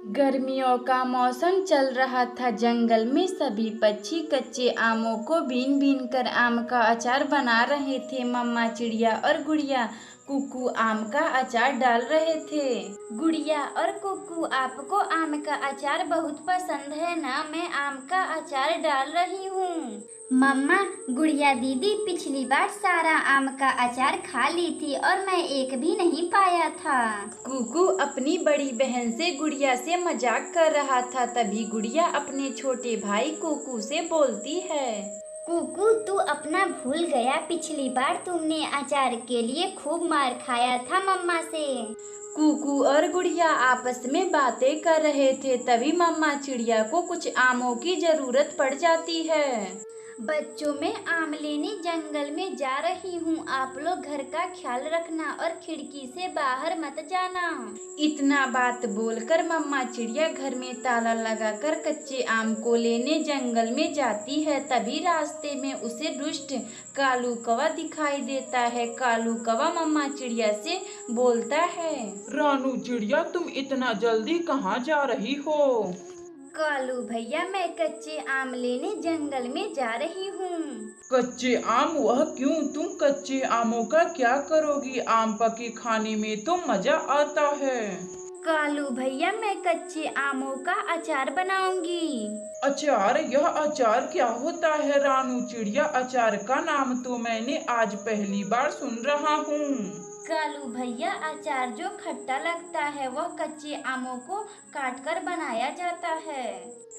गर्मियों का मौसम चल रहा था। जंगल में सभी पक्षी कच्चे आमों को बीन बीन कर आम का अचार बना रहे थे। मम्मा चिड़िया और गुड़िया कुकू आम का अचार डाल रहे थे। गुड़िया और कुकू, आपको आम का अचार बहुत पसंद है ना? मैं आम का अचार डाल रही हूँ। मम्मा, गुड़िया दीदी पिछली बार सारा आम का अचार खा ली थी और मैं एक भी नहीं पाया था। कुकू अपनी बड़ी बहन से गुड़िया से मजाक कर रहा था। तभी गुड़िया अपने छोटे भाई कुकू से बोलती है, कुकू, तू अपना भूल गया? पिछली बार तुमने अचार के लिए खूब मार खाया था मम्मा से। कुकू और गुड़िया आपस में बातें कर रहे थे। तभी मम्मा चिड़िया को कुछ आमों की जरूरत पड़ जाती है। बच्चों, मैं आम लेने जंगल में जा रही हूँ। आप लोग घर का ख्याल रखना और खिड़की से बाहर मत जाना। इतना बात बोलकर मम्मा चिड़िया घर में ताला लगाकर कच्चे आम को लेने जंगल में जाती है। तभी रास्ते में उसे दुष्ट कालू कौवा दिखाई देता है। कालू कौवा मम्मा चिड़िया से बोलता है, रानू चिड़िया, तुम इतना जल्दी कहाँ जा रही हो? कालू भैया, मैं कच्चे आम लेने जंगल में जा रही हूँ। कच्चे आम? वह क्यों? तुम कच्चे आमों का क्या करोगी? आम पके खाने में तो मजा आता है। कालू भैया, मैं कच्चे आमों का अचार बनाऊंगी। अचार? यह अचार क्या होता है रानू चिड़िया? अचार का नाम तो मैंने आज पहली बार सुन रहा हूँ। कालू भैया, अचार जो खट्टा लगता है वह कच्चे आमों को काटकर बनाया जाता है।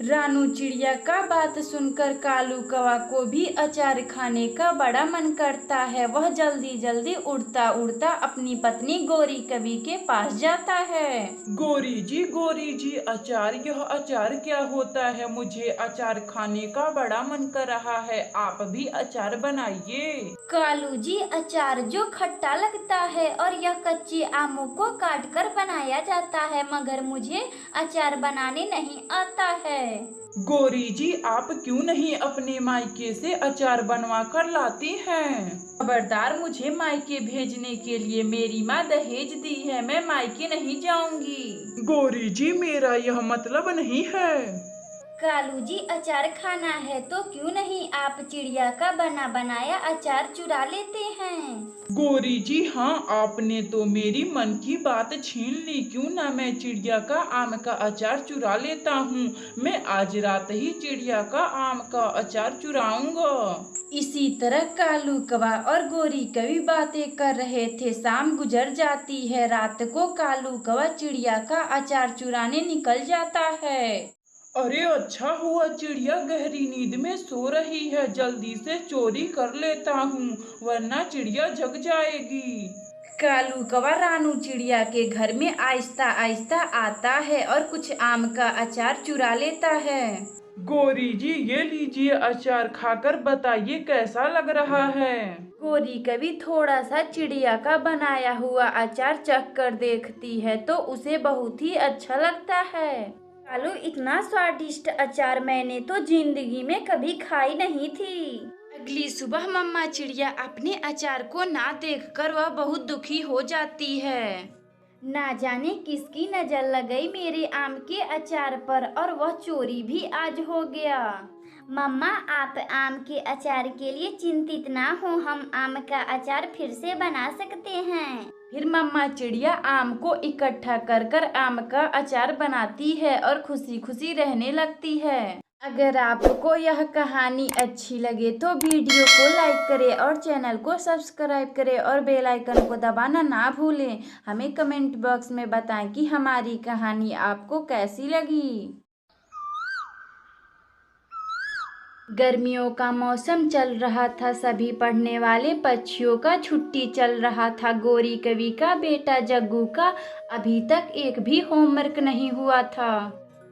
रानू चिड़िया का बात सुनकर कालू कौवा को भी अचार खाने का बड़ा मन करता है। वह जल्दी जल्दी उड़ता उड़ता अपनी पत्नी गोरी कवि के पास जाता है। गोरी जी, अचार? यह अचार क्या होता है? मुझे अचार खाने का बड़ा मन कर रहा है। आप भी अचार बनाइए। कालू जी, अचार जो खट्टा लगता है और यह कच्चे आमों को काटकर बनाया जाता है, मगर मुझे अचार बनाने नहीं आता है। गोरी जी, आप क्यों नहीं अपने मायके से अचार बनवा कर लाती हैं? खबरदार, मुझे मायके भेजने के लिए मेरी माँ दहेज दी है। मैं मायके नहीं जाऊंगी। गोरी जी, मेरा यह मतलब नहीं है। कालू जी, अचार खाना है तो क्यों नहीं आप चिड़िया का बना बनाया अचार चुरा लेते हैं। गोरी जी, हाँ, आपने तो मेरी मन की बात छीन ली। क्यों ना मैं चिड़िया का आम का अचार चुरा लेता हूँ। मैं आज रात ही चिड़िया का आम का अचार चुराऊंगा। इसी तरह कालू कौवा और गोरी कवि बातें कर रहे थे। शाम गुजर जाती है। रात को कालू कौवा चिड़िया का अचार चुराने निकल जाता है। अरे अच्छा हुआ, चिड़िया गहरी नींद में सो रही है। जल्दी से चोरी कर लेता हूँ, वरना चिड़िया जग जाएगी। कालू कौवा रानू चिड़िया के घर में आहिस्ता आहिस्ता आता है और कुछ आम का अचार चुरा लेता है। गोरी जी, ये लीजिए अचार, खाकर बताइए कैसा लग रहा है। गोरी कवि थोड़ा सा चिड़िया का बनाया हुआ अचार चख कर देखती है तो उसे बहुत ही अच्छा लगता है। कालू, इतना स्वादिष्ट अचार मैंने तो जिंदगी में कभी खाई नहीं थी। अगली सुबह मम्मा चिड़िया अपने अचार को ना देखकर वह बहुत दुखी हो जाती है। ना जाने किसकी नजर लग गई मेरे आम के अचार पर और वह चोरी भी आज हो गया। मम्मा, आप आम के अचार के लिए चिंतित ना हो, हम आम का अचार फिर से बना सकते हैं। फिर मम्मा चिड़िया आम को इकट्ठा कर कर आम का अचार बनाती है और खुशी खुशी रहने लगती है। अगर आपको यह कहानी अच्छी लगे तो वीडियो को लाइक करें और चैनल को सब्सक्राइब करें और बेल आइकन को दबाना ना भूलें। हमें कमेंट बॉक्स में बताएं कि हमारी कहानी आपको कैसी लगी। गर्मियों का मौसम चल रहा था। सभी पढ़ने वाले पक्षियों का छुट्टी चल रहा था। गोरी कवि का बेटा जग्गू का अभी तक एक भी होमवर्क नहीं हुआ था।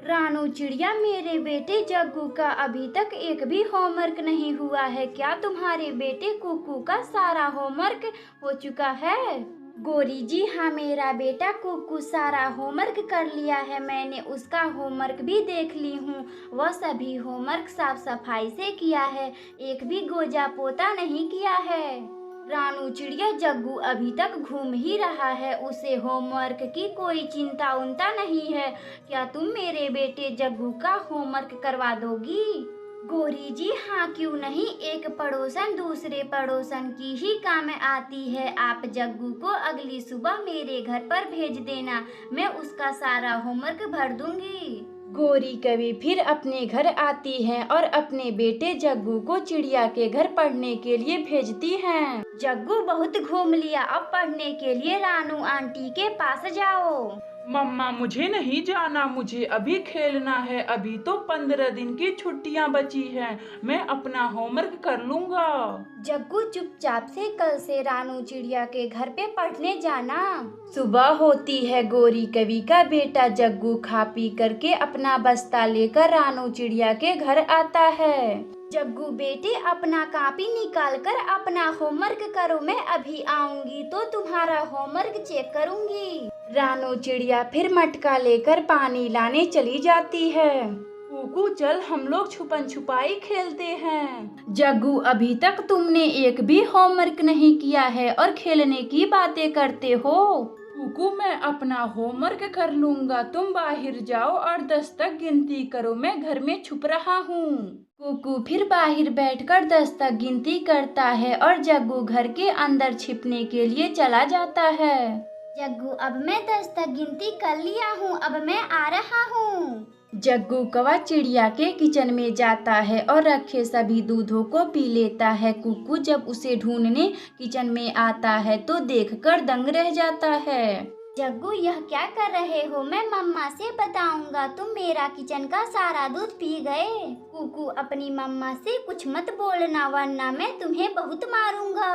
रानू चिड़िया, मेरे बेटे जग्गू का अभी तक एक भी होमवर्क नहीं हुआ है। क्या तुम्हारे बेटे कुकू का सारा होमवर्क हो चुका है? गोरी जी, हाँ, मेरा बेटा कुकू सारा होमवर्क कर लिया है। मैंने उसका होमवर्क भी देख ली हूँ। वह सभी होमवर्क साफ सफाई से किया है, एक भी गोजा पोता नहीं किया है। रानू चिड़िया जग्गू अभी तक घूम ही रहा है, उसे होमवर्क की कोई चिंता उनता नहीं है। क्या तुम मेरे बेटे जग्गू का होमवर्क करवा दोगी? गोरी जी हाँ क्यों नहीं, एक पड़ोसन दूसरे पड़ोसन की ही काम आती है। आप जग्गू को अगली सुबह मेरे घर पर भेज देना, मैं उसका सारा होमवर्क भर दूंगी। गोरी कभी फिर अपने घर आती है और अपने बेटे जग्गू को चिड़िया के घर पढ़ने के लिए भेजती हैं। जग्गू बहुत घूम लिया, अब पढ़ने के लिए रानू आंटी के पास जाओ। मम्मा मुझे नहीं जाना, मुझे अभी खेलना है। अभी तो 15 दिन की छुट्टियां बची हैं, मैं अपना होमवर्क कर लूंगा। जग्गू चुपचाप से कल से रानू चिड़िया के घर पे पढ़ने जाना। सुबह होती है, गोरी कवि का बेटा जग्गू खा पी करके अपना बस्ता लेकर रानू चिड़िया के घर आता है। जग्गू बेटे अपना कॉपी निकाल कर अपना होमवर्क करो, मैं अभी आऊंगी तो तुम्हारा होमवर्क चेक करूंगी। रानू चिड़िया फिर मटका लेकर पानी लाने चली जाती है। कुकू चल हम लोग छुपन छुपाई खेलते हैं। जग्गू अभी तक तुमने एक भी होमवर्क नहीं किया है और खेलने की बातें करते हो। कुकू मैं अपना होमवर्क कर लूंगा, तुम बाहर जाओ और 10 तक गिनती करो, मैं घर में छुप रहा हूँ। कुकू फिर बाहर बैठकर 10 तक गिनती करता है और जग्गू घर के अंदर छिपने के लिए चला जाता है। जग्गू अब मैं 10 तक गिनती कर लिया हूँ, अब मैं आ रहा हूँ। जग्गू कौवा चिड़िया के किचन में जाता है और रखे सभी दूधों को पी लेता है। कुकू जब उसे ढूंढने किचन में आता है तो देखकर दंग रह जाता है। जग्गू यह क्या कर रहे हो, मैं मम्मा से बताऊंगा, तुम मेरा किचन का सारा दूध पी गए। कुकू अपनी मम्मा से कुछ मत बोलना वरना मैं तुम्हें बहुत मारूंगा।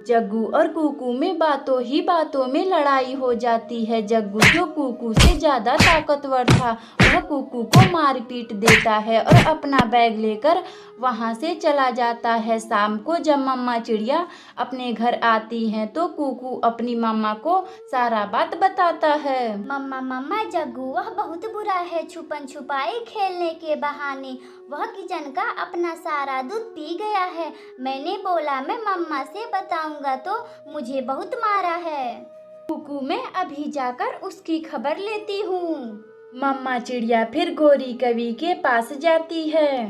जग्गू और कुकू में बातों ही बातों में लड़ाई हो जाती है। जग्गू जो कुकू से ज्यादा ताकतवर था वह कुकू को मार पीट देता है और अपना बैग लेकर वहां से चला जाता है। शाम को जब मम्मा चिड़िया अपने घर आती हैं तो कुकू अपनी मम्मा को सारा बात बताता है। मम्मा जग्गू वह बहुत बुरा है, छुपन छुपाई खेलने के बहाने वह किचन का अपना सारा दूध पी गया है। मैंने बोला मैं मम्मा से बताऊंगा तो मुझे बहुत मारा है। कुकू मैं अभी जाकर उसकी खबर लेती हूँ। मम्मा चिड़िया फिर गोरी कवि के पास जाती है।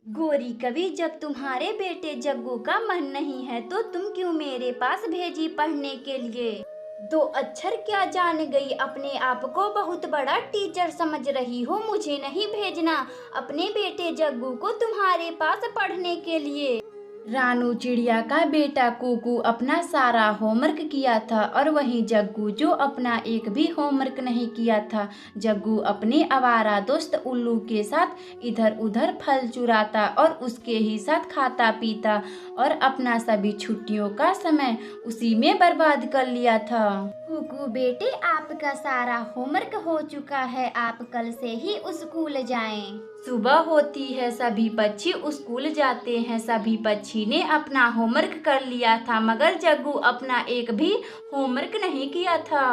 गोरी कवि जब तुम्हारे बेटे जग्गू का मन नहीं है तो तुम क्यों मेरे पास भेजी पढ़ने के लिए? 2 अक्षर क्या जान गई, अपने आप को बहुत बड़ा टीचर समझ रही हो। मुझे नहीं भेजना अपने बेटे जग्गू को तुम्हारे पास पढ़ने के लिए। रानू चिड़िया का बेटा कुकू अपना सारा होमवर्क किया था और वहीं जग्गू जो अपना एक भी होमवर्क नहीं किया था। जग्गू अपने आवारा दोस्त उल्लू के साथ इधर उधर फल चुराता और उसके ही साथ खाता पीता और अपना सभी छुट्टियों का समय उसी में बर्बाद कर लिया था। कुकू बेटे आपका सारा होमवर्क हो चुका है, आप कल से ही स्कूल जाएं। सुबह होती है, सभी पक्षी स्कूल जाते हैं। सभी पक्षी ने अपना होमवर्क कर लिया था मगर जग्गू अपना एक भी होमवर्क नहीं किया था।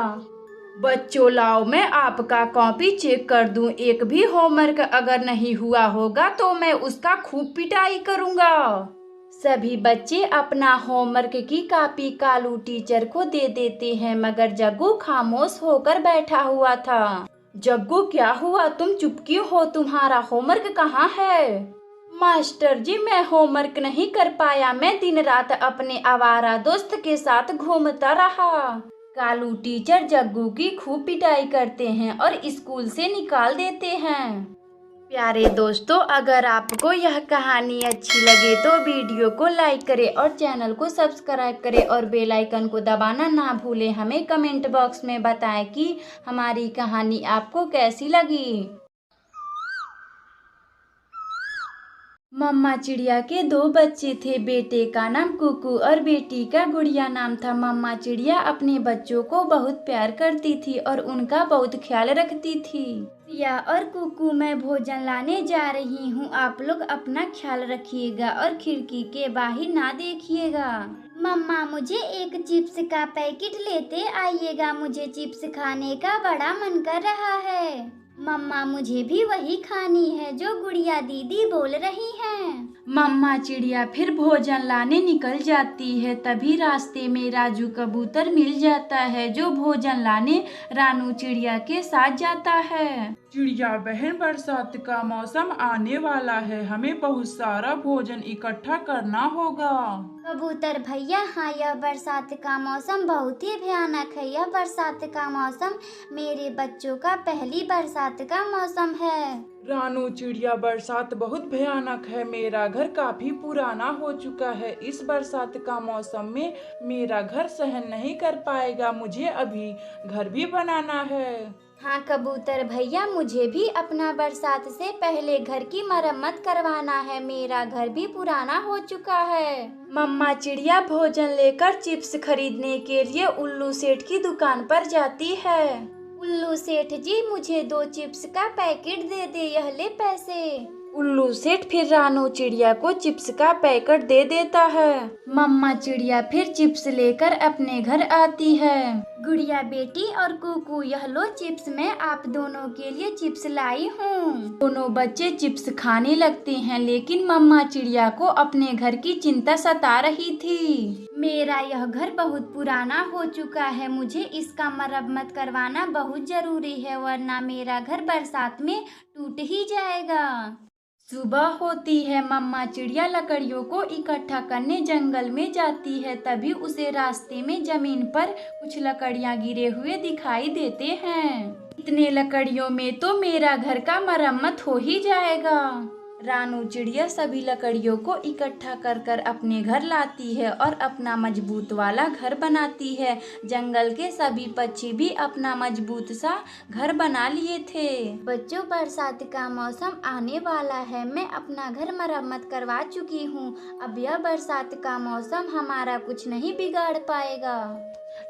बच्चों लाओ मैं आपका कॉपी चेक कर दूं, एक भी होमवर्क अगर नहीं हुआ होगा तो मैं उसका खूब पिटाई करूंगा। सभी बच्चे अपना होमवर्क की कॉपी कालू टीचर को दे देते हैं मगर जग्गू खामोश होकर बैठा हुआ था। जग्गू क्या हुआ, तुम चुप क्यों हो, तुम्हारा होमवर्क कहाँ है? मास्टर जी मैं होमवर्क नहीं कर पाया, मैं दिन रात अपने आवारा दोस्त के साथ घूमता रहा। कालू टीचर जग्गू की खूब पिटाई करते हैं और स्कूल से निकाल देते हैं। प्यारे दोस्तों, अगर आपको यह कहानी अच्छी लगे तो वीडियो को लाइक करें और चैनल को सब्सक्राइब करें और बेल आइकन को दबाना ना भूलें। हमें कमेंट बॉक्स में बताएं कि हमारी कहानी आपको कैसी लगी। मम्मा चिड़िया के 2 बच्चे थे, बेटे का नाम कुकू और बेटी का गुड़िया नाम था। मम्मा चिड़िया अपने बच्चों को बहुत प्यार करती थी और उनका बहुत ख्याल रखती थी। या और कुकू मैं भोजन लाने जा रही हूँ, आप लोग अपना ख्याल रखिएगा और खिड़की के बाहर ना देखिएगा। मम्मा मुझे एक चिप्स का पैकेट लेते आइएगा, मुझे चिप्स खाने का बड़ा मन कर रहा है। मम्मा मुझे भी वही खानी है जो गुड़िया दीदी बोल रही हैं। मम्मा चिड़िया फिर भोजन लाने निकल जाती है। तभी रास्ते में राजू कबूतर मिल जाता है जो भोजन लाने रानू चिड़िया के साथ जाता है। चिड़िया बहन, बरसात का मौसम आने वाला है, हमें बहुत सारा भोजन इकट्ठा करना होगा। कबूतर भैया, हाँ यह बरसात का मौसम बहुत ही भयानक है। यह बरसात का मौसम मेरे बच्चों का पहली बरसात का मौसम है। रानू चिड़िया, बरसात बहुत भयानक है, मेरा घर काफी पुराना हो चुका है, इस बरसात का मौसम में मेरा घर सहन नहीं कर पाएगा, मुझे अभी घर भी बनाना है। हाँ कबूतर भैया, मुझे भी अपना बरसात से पहले घर की मरम्मत करवाना है, मेरा घर भी पुराना हो चुका है। मम्मा चिड़िया भोजन लेकर चिप्स खरीदने के लिए उल्लू सेठ की दुकान पर जाती है। उल्लू सेठ जी, मुझे 2 चिप्स का पैकेट दे दे, यह ले पैसे। उल्लू सेठ फिर रानू चिड़िया को चिप्स का पैकेट दे देता है। मम्मा चिड़िया फिर चिप्स लेकर अपने घर आती है। गुड़िया बेटी और कुकू, यह लो चिप्स, मैं आप दोनों के लिए चिप्स लाई हूँ। दोनों बच्चे चिप्स खाने लगते हैं, लेकिन मम्मा चिड़िया को अपने घर की चिंता सता रही थी। मेरा यह घर बहुत पुराना हो चुका है, मुझे इसका मरम्मत करवाना बहुत जरूरी है, वरना मेरा घर बरसात में टूट ही जाएगा। सुबह होती है। मम्मा चिड़िया लकड़ियों को इकट्ठा करने जंगल में जाती है। तभी उसे रास्ते में जमीन पर कुछ लकड़ियां गिरे हुए दिखाई देते हैं। इतने लकड़ियों में तो मेरा घर का मरम्मत हो ही जाएगा। रानू चिड़िया सभी लकड़ियों को इकट्ठा कर कर अपने घर लाती है और अपना मजबूत वाला घर बनाती है। जंगल के सभी पक्षी भी अपना मजबूत सा घर बना लिए थे। बच्चों, बरसात का मौसम आने वाला है, मैं अपना घर मरम्मत करवा चुकी हूँ, अब यह बरसात का मौसम हमारा कुछ नहीं बिगाड़ पाएगा।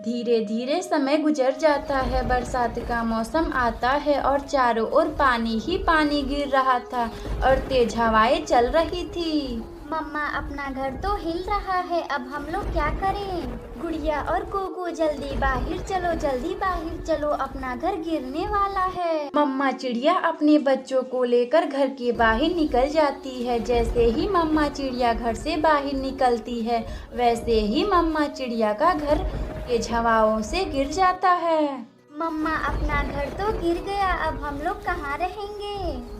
धीरे धीरे समय गुजर जाता है। बरसात का मौसम आता है और चारों ओर पानी ही पानी गिर रहा था और तेज हवाएं चल रही थी। मम्मा, अपना घर तो हिल रहा है, अब हम लोग क्या करें? गुड़िया और कुकू, जल्दी बाहर चलो, जल्दी बाहर चलो, अपना घर गिरने वाला है। मम्मा चिड़िया अपने बच्चों को लेकर घर के बाहर निकल जाती है। जैसे ही मम्मा चिड़िया घर से बाहर निकलती है, वैसे ही मम्मा चिड़िया का घर तेज हवाओं से गिर जाता है। मम्मा, अपना घर तो गिर गया, अब हम लोग कहाँ रहेंगे?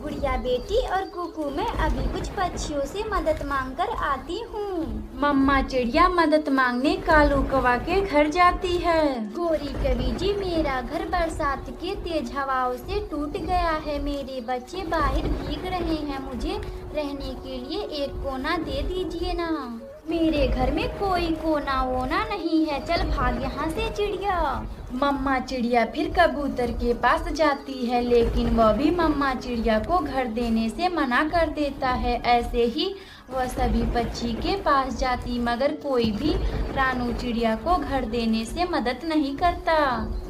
गुड़िया बेटी और कुकू, मैं अभी कुछ पक्षियों से मदद मांगकर आती हूँ। मम्मा चिड़िया मदद मांगने कालू कौवा के घर जाती है। गोरी कवि जी, मेरा घर बरसात के तेज हवाओं से टूट गया है, मेरे बच्चे बाहर भीग रहे हैं, मुझे रहने के लिए एक कोना दे दीजिए ना। मेरे घर में कोई कोना वोना नहीं है, चल भाग यहाँ से चिड़िया। मम्मा चिड़िया फिर कबूतर के पास जाती है, लेकिन वह भी मम्मा चिड़िया को घर देने से मना कर देता है। ऐसे ही वह सभी पक्षी के पास जाती, मगर कोई भी रानू चिड़िया को घर देने से मदद नहीं करता।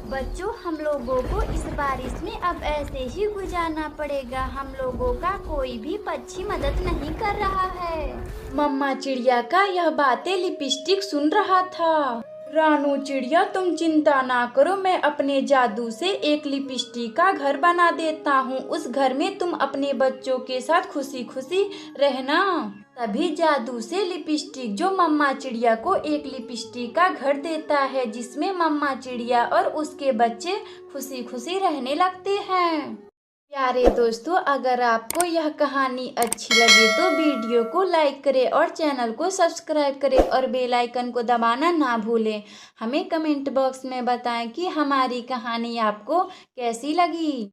बच्चों, हम लोगों को इस बारिश में अब ऐसे ही गुजारना पड़ेगा, हम लोगों का कोई भी पक्षी मदद नहीं कर रहा है। मम्मा चिड़िया का यह बातें लिपस्टिक सुन रहा था। रानू चिड़िया, तुम चिंता ना करो, मैं अपने जादू से एक लिपस्टिक का घर बना देता हूँ, उस घर में तुम अपने बच्चों के साथ खुशी खुशी रहना। तभी जादू से लिपस्टिक जो मम्मा चिड़िया को एक लिपस्टिक का घर देता है, जिसमें मम्मा चिड़िया और उसके बच्चे खुशी खुशी रहने लगते हैं। प्यारे दोस्तों, अगर आपको यह कहानी अच्छी लगे तो वीडियो को लाइक करें और चैनल को सब्सक्राइब करें और बेल आइकन को दबाना ना भूलें। हमें कमेंट बॉक्स में बताएं कि हमारी कहानी आपको कैसी लगी।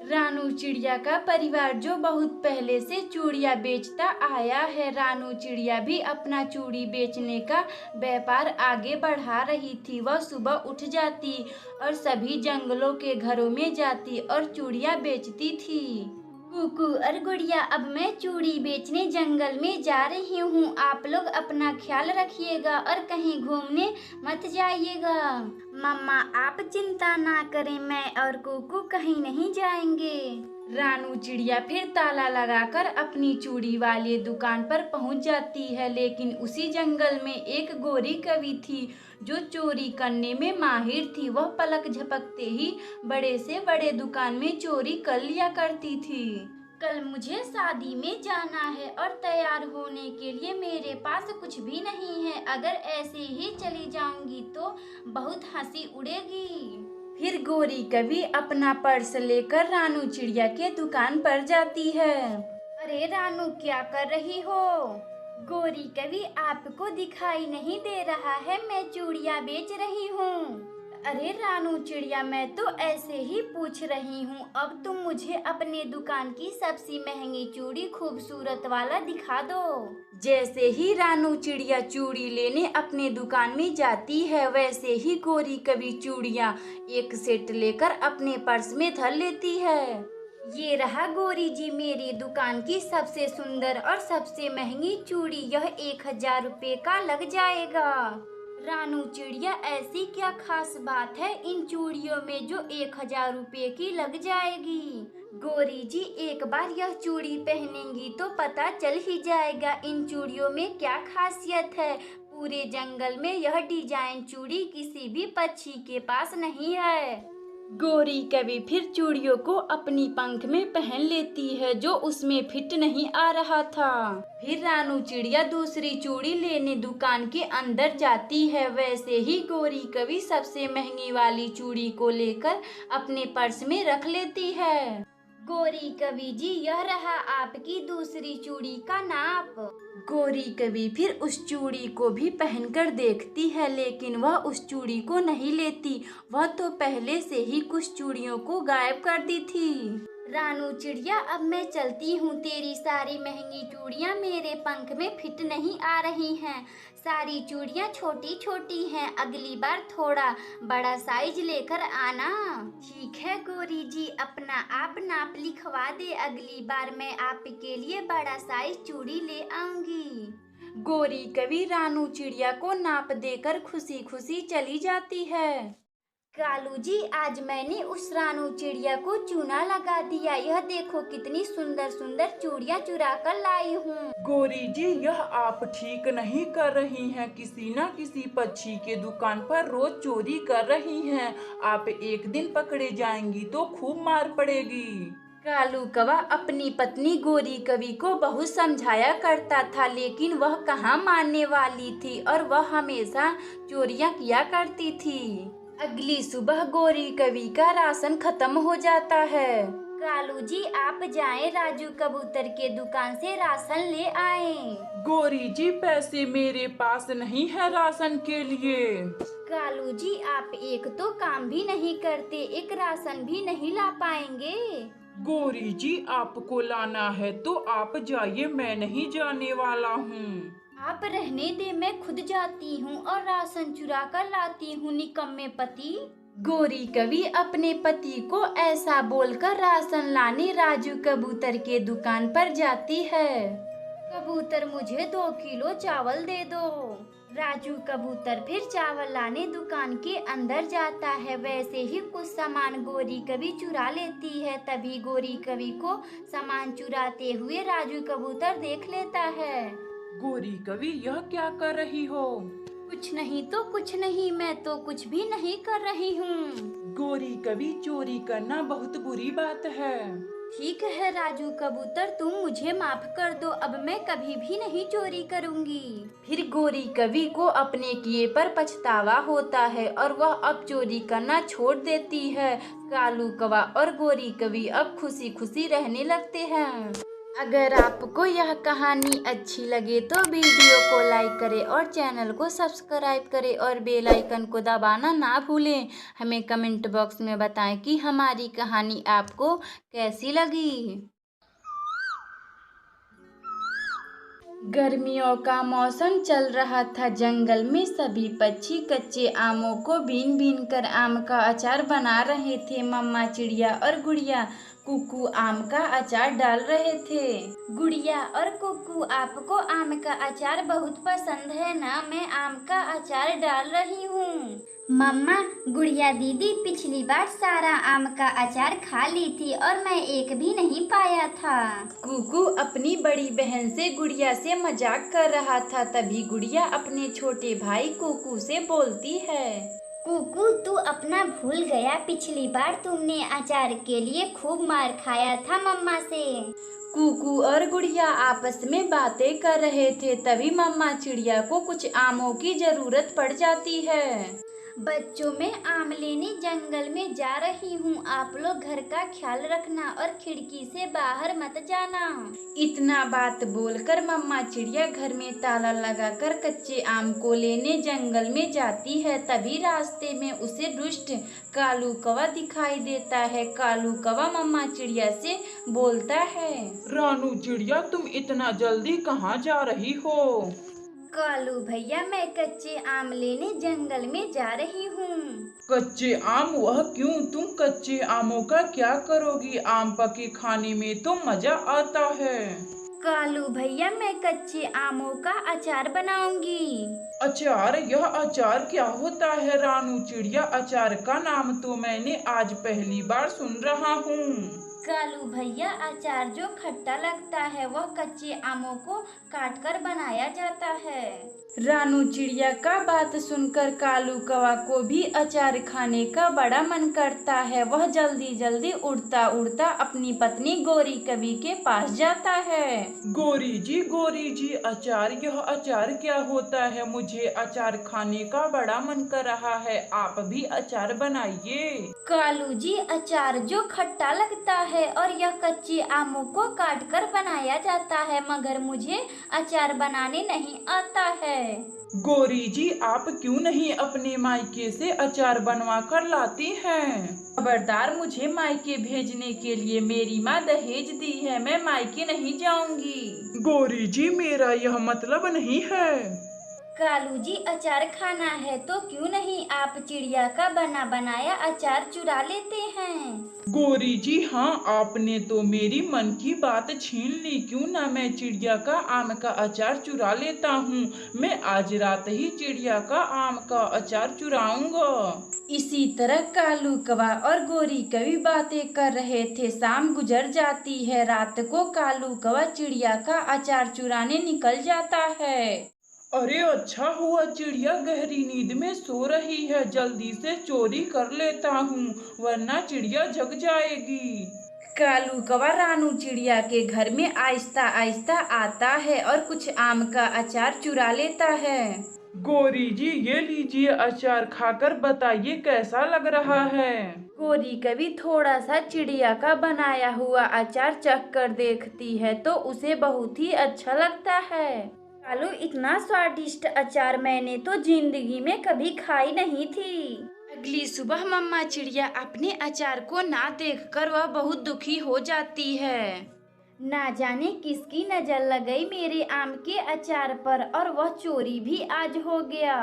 रानू चिड़िया का परिवार जो बहुत पहले से चूड़ियाँ बेचता आया है। रानू चिड़िया भी अपना चूड़ी बेचने का व्यापार आगे बढ़ा रही थी। वह सुबह उठ जाती और सभी जंगलों के घरों में जाती और चूड़ियाँ बेचती थी। कुकू और गुड़िया, अब मैं चूड़ी बेचने जंगल में जा रही हूँ, आप लोग अपना ख्याल रखिएगा और कहीं घूमने मत जाइएगा। मम्मा, आप चिंता ना करें, मैं और कुकू कहीं नहीं जाएंगे। रानू चिड़िया फिर ताला लगाकर अपनी चूड़ी वाले दुकान पर पहुंच जाती है, लेकिन उसी जंगल में एक गोरी कवि थी जो चोरी करने में माहिर थी। वह पलक झपकते ही बड़े से बड़े दुकान में चोरी कर लिया करती थी। कल मुझे शादी में जाना है और तैयार होने के लिए मेरे पास कुछ भी नहीं है। अगर ऐसे ही चली जाऊंगी तो बहुत हंसी उड़ेगी। फिर गोरी कवि अपना पर्स लेकर रानू चिड़िया के दुकान पर जाती है। अरे रानू, क्या कर रही हो? गोरी कवि, आपको दिखाई नहीं दे रहा है, मैं चूड़ियाँ बेच रही हूँ। अरे रानू चिड़िया, मैं तो ऐसे ही पूछ रही हूँ। अब तुम मुझे अपने दुकान की सबसे महंगी चूड़ी खूबसूरत वाला दिखा दो। जैसे ही रानू चिड़िया चूड़ी लेने अपने दुकान में जाती है, वैसे ही गोरी कवि चूड़ियाँ एक सेट लेकर अपने पर्स में धर लेती है। ये रहा गोरी जी, मेरी दुकान की सबसे सुंदर और सबसे महंगी चूड़ी। यह 1000 रुपये का लग जाएगा। रानू चिड़िया, ऐसी क्या खास बात है इन चूड़ियों में जो 1000 रुपये की लग जाएगी? गोरी जी, एक बार यह चूड़ी पहनेंगी तो पता चल ही जाएगा इन चूड़ियों में क्या खासियत है। पूरे जंगल में यह डिजाइन चूड़ी किसी भी पक्षी के पास नहीं है। गोरी कवि फिर चूड़ियों को अपनी पंख में पहन लेती है जो उसमें फिट नहीं आ रहा था। फिर रानू चिड़िया दूसरी चूड़ी लेने दुकान के अंदर जाती है। वैसे ही गोरी कवि सबसे महंगी वाली चूड़ी को लेकर अपने पर्स में रख लेती है। गोरी कवि जी, यह रहा आपकी दूसरी चूड़ी का नाप। गोरी कवि फिर उस चूड़ी को भी पहनकर देखती है, लेकिन वह उस चूड़ी को नहीं लेती। वह तो पहले से ही कुछ चूड़ियों को गायब कर दी थी। रानू चिड़िया, अब मैं चलती हूँ। तेरी सारी महंगी चूड़ियाँ मेरे पंख में फिट नहीं आ रही हैं। सारी चूड़ियाँ छोटी छोटी हैं। अगली बार थोड़ा बड़ा साइज लेकर आना। ठीक है गोरी जी, अपना आप नाप लिखवा दे। अगली बार मैं आपके लिए बड़ा साइज चूड़ी ले आऊंगी। गोरी कवि रानू चिड़िया को नाप देकर खुशी खुशी चली जाती है। कालू जी, आज मैंने उस रानू चिड़िया को चूना लगा दिया। यह देखो कितनी सुंदर सुंदर चूड़ियाँ चुरा कर लाई हूँ। गोरी जी, यह आप ठीक नहीं कर रही हैं। किसी न किसी पक्षी के दुकान पर रोज चोरी कर रही हैं। आप एक दिन पकड़े जाएंगी तो खूब मार पड़ेगी। कालू कौवा अपनी पत्नी गोरी कवि को बहुत समझाया करता था, लेकिन वह कहाँ मानने वाली थी और वह हमेशा चोरियाँ किया करती थी। अगली सुबह गोरी कवि का राशन खत्म हो जाता है। कालू जी, आप जाएं, राजू कबूतर के दुकान से राशन ले आएं। गोरी जी, पैसे मेरे पास नहीं है राशन के लिए। कालू जी, आप एक तो काम भी नहीं करते, एक राशन भी नहीं ला पाएंगे। गोरी जी, आपको लाना है तो आप जाइए, मैं नहीं जाने वाला हूँ। आप रहने दे, मैं खुद जाती हूँ और राशन चुरा कर लाती हूँ, निकम्मे पति। गोरी कवि अपने पति को ऐसा बोलकर राशन लाने राजू कबूतर के दुकान पर जाती है। कबूतर, मुझे 2 किलो चावल दे दो। राजू कबूतर फिर चावल लाने दुकान के अंदर जाता है। वैसे ही कुछ सामान गोरी कवि चुरा लेती है। तभी गोरी कवि को सामान चुराते हुए राजू कबूतर देख लेता है। गोरी कवि, यह क्या कर रही हो? कुछ नहीं तो कुछ नहीं, मैं तो कुछ भी नहीं कर रही हूँ। गोरी कवि, चोरी करना बहुत बुरी बात है। ठीक है राजू कबूतर, तुम मुझे माफ कर दो। अब मैं कभी भी नहीं चोरी करूँगी। फिर गोरी कवि को अपने किए पर पछतावा होता है और वह अब चोरी करना छोड़ देती है। कालू कौवा और गोरी कवि अब खुशी खुशी रहने लगते हैं। अगर आपको यह कहानी अच्छी लगे तो वीडियो को लाइक करें और चैनल को सब्सक्राइब करें और बेल आइकन को दबाना ना भूलें। हमें कमेंट बॉक्स में बताएं कि हमारी कहानी आपको कैसी लगी। गर्मियों का मौसम चल रहा था। जंगल में सभी पक्षी कच्चे आमों को बीन बीन कर आम का अचार बना रहे थे। मम्मा चिड़िया और गुड़िया कुकू आम का अचार डाल रहे थे। गुड़िया और कुकू, आपको आम का अचार बहुत पसंद है ना? मैं आम का अचार डाल रही हूँ। मम्मा, गुड़िया दीदी पिछली बार सारा आम का अचार खा ली थी और मैं एक भी नहीं पाया था। कुकू अपनी बड़ी बहन से गुड़िया से मजाक कर रहा था। तभी गुड़िया अपने छोटे भाई कुकू से बोलती है, कुकू तू अपना भूल गया, पिछली बार तुमने अचार के लिए खूब मार खाया था मम्मा से। कुकू और गुड़िया आपस में बातें कर रहे थे। तभी मम्मा चिड़िया को कुछ आमों की जरूरत पड़ जाती है। बच्चों, मैं आम लेने जंगल में जा रही हूँ, आप लोग घर का ख्याल रखना और खिड़की से बाहर मत जाना। इतना बात बोलकर मम्मा चिड़िया घर में ताला लगाकर कच्चे आम को लेने जंगल में जाती है। तभी रास्ते में उसे दुष्ट कालू कौवा दिखाई देता है। कालू कौवा मम्मा चिड़िया से बोलता है, रानू चिड़िया तुम इतना जल्दी कहाँ जा रही हो? कालू भैया, मैं कच्चे आम लेने जंगल में जा रही हूँ। कच्चे आम? वह क्यों? तुम कच्चे आमों का क्या करोगी? आम पके खाने में तो मजा आता है। कालू भैया, मैं कच्चे आमों का अचार बनाऊंगी। अचार? यह अचार क्या होता है रानू चिड़िया? अचार का नाम तो मैंने आज पहली बार सुन रहा हूँ। कालू भैया, अचार जो खट्टा लगता है वह कच्चे आमों को काटकर बनाया जाता है। रानू चिड़िया का बात सुनकर कालू कौवा को भी अचार खाने का बड़ा मन करता है। वह जल्दी जल्दी उड़ता उड़ता अपनी पत्नी गोरी कवि के पास जाता है। गोरी जी अचार, यह अचार क्या होता है? मुझे अचार खाने का बड़ा मन कर रहा है, आप भी अचार बनाइए। कालू जी, अचार जो खट्टा लगता है और यह कच्चे आमों को काटकर बनाया जाता है, मगर मुझे अचार बनाने नहीं आता है। गोरी जी, आप क्यों नहीं अपने मायके से अचार बनवा कर लाती हैं? खबरदार, मुझे मायके भेजने के लिए मेरी माँ दहेज दी है, मैं मायके नहीं जाऊंगी। गोरी जी, मेरा यह मतलब नहीं है। कालू जी, अचार खाना है तो क्यों नहीं आप चिड़िया का बना बनाया अचार चुरा लेते हैं। गोरी जी, हाँ, आपने तो मेरी मन की बात छीन ली। क्यों ना मैं चिड़िया का आम का अचार चुरा लेता हूँ। मैं आज रात ही चिड़िया का आम का अचार चुराऊंगा। इसी तरह कालू कौवा और गोरी कवि बातें कर रहे थे। शाम गुजर जाती है। रात को कालू कौवा चिड़िया का अचार चुराने निकल जाता है। अरे अच्छा हुआ, चिड़िया गहरी नींद में सो रही है, जल्दी से चोरी कर लेता हूँ, वरना चिड़िया जग जाएगी। कालू कौवा रानू चिड़िया के घर में आहिस्ता आहिस्ता आता है और कुछ आम का अचार चुरा लेता है। गोरी जी, ये लीजिए अचार, खाकर बताइए कैसा लग रहा है। गोरी कवि थोड़ा सा चिड़िया का बनाया हुआ अचार चख कर देखती है तो उसे बहुत ही अच्छा लगता है। कालू, इतना स्वादिष्ट अचार मैंने तो जिंदगी में कभी खाई नहीं थी। अगली सुबह मम्मा चिड़िया अपने अचार को ना देखकर वह बहुत दुखी हो जाती है। ना जाने किसकी नजर लग गई मेरे आम के अचार पर और वह चोरी भी आज हो गया।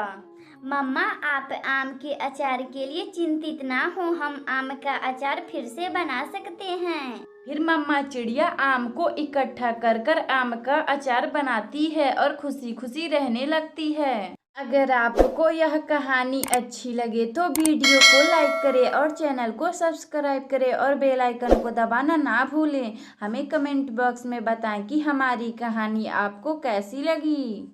मम्मा, आप आम के अचार के लिए चिंतित ना हो, हम आम का अचार फिर से बना सकते हैं। फिर मम्मा चिड़िया आम को इकट्ठा कर कर आम का अचार बनाती है और खुशी खुशी रहने लगती है। अगर आपको यह कहानी अच्छी लगे तो वीडियो को लाइक करें और चैनल को सब्सक्राइब करें और बेल आइकन को दबाना ना भूलें। हमें कमेंट बॉक्स में बताएं कि हमारी कहानी आपको कैसी लगी।